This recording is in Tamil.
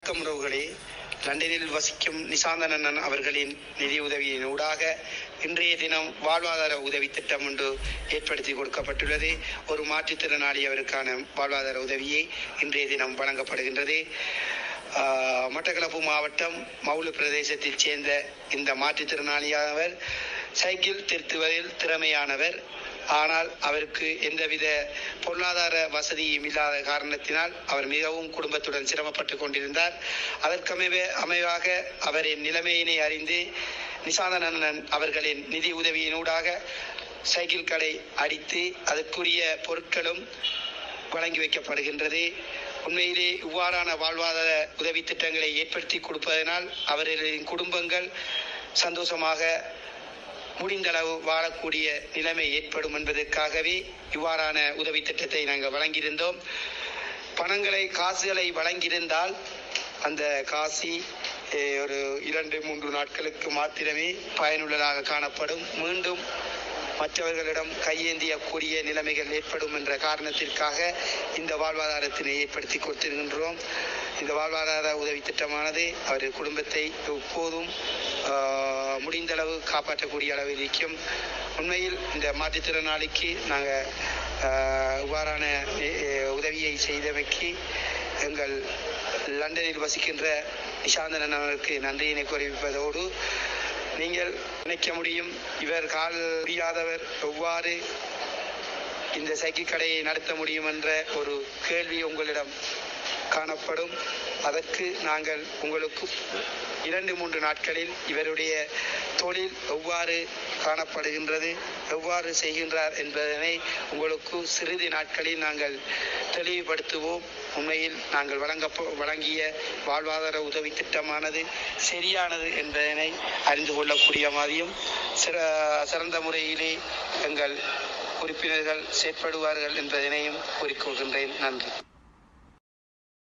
வணக்கம் உறவுகளே. லண்டனில் வசிக்கும் நிசாந்தன் அண்ணன் அவர்களின் நிதி உதவியின் ஊடாக இன்றைய தினம் வாழ்வாதார உதவி திட்டம் ஒன்று ஏற்படுத்தி கொடுக்கப்பட்டுள்ளது. ஒரு மாற்றுத்திறனாளி அவருக்கான வாழ்வாதார உதவியை இன்றைய தினம் வழங்கப்படுகின்றது. மட்டக்களப்பு மாவட்டம் மவுலு பிரதேசத்தைச் சேர்ந்த இந்த மாற்றுத்திறனாளியானவர் சைக்கிள் திருத்துவதில் திறமையானவர். ஆனால் அவருக்கு எந்தவித பொருளாதார வசதியும் இல்லாத காரணத்தினால் அவர் மிகவும் குடும்பத்துடன் சிரமப்பட்டு கொண்டிருந்தார். அதற்கமைவாக அவரின் நிலைமையினை அறிந்து நிசாந்தன் அண்ணன் அவர்களின் நிதி உதவியினூடாக சைக்கிள் கடை அடித்து அதற்குரிய பொருட்களும் வழங்கி வைக்கப்படுகின்றது. உண்மையிலே இவ்வாறான வாழ்வாதார உதவி திட்டங்களை ஏற்படுத்தி கொடுப்பதனால் அவர்களின் குடும்பங்கள் சந்தோஷமாக முடிந்தளவு வாழக்கூடிய நிலைமை ஏற்படும் என்பதற்காகவே இவ்வாறான உதவி திட்டத்தை நாங்கள் வழங்கியிருந்தோம். காசுகளை வழங்கியிருந்தால் அந்த காசி ஒரு 2-3 நாட்களுக்கு மாத்திரமே பயனுள்ளதாக காணப்படும். மீண்டும் மற்றவர்களிடம் கையேந்தியக்கூடிய நிலைமைகள் ஏற்படும் என்ற காரணத்திற்காக இந்த வாழ்வாதாரத்தினை ஏற்படுத்தி கொடுத்திருக்கின்றோம். இந்த வாழ்வாதார உதவி திட்டமானது அவரது குடும்பத்தை எப்போதும் முடிந்தளவு காப்பாற்றக்கூடிய அளவில் இருக்கும். உண்மையில் இந்த மாற்றுத்திறனாளிக்கு நாங்கள் இவ்வாறான உதவியை செய்தமைக்கு எங்கள் லண்டனில் வசிக்கின்ற நிசாந்தன் அவருக்கு நன்றியினை தெரிவிப்பதோடு, நீங்கள் நினைக்க முடியும் இவர் கால் முடியாதவர் எவ்வாறு இந்த சைக்கிள் கடையை நடத்த முடியும் என்ற ஒரு கேள்வி உங்களிடம் காணப்படும். அதற்கு நாங்கள் உங்களுக்கு 2-3 நாட்களில் இவருடைய தொழில் எவ்வாறு காணப்படுகின்றது, எவ்வாறு செய்கின்றார் என்பதனை உங்களுக்கு சிறிது நாட்களில் நாங்கள் தெளிவுபடுத்துவோம். உண்மையில் நாங்கள் வழங்கிய வாழ்வாதார உதவி திட்டமானது சரியானது என்பதனை அறிந்து கொள்ளக்கூடிய மாதிரியும் சிறந்த முறையிலே எங்கள் உறுப்பினர்கள் செயற்படுவார்கள் என்பதனையும் கூறிக்கொள்கின்றேன். நன்றி.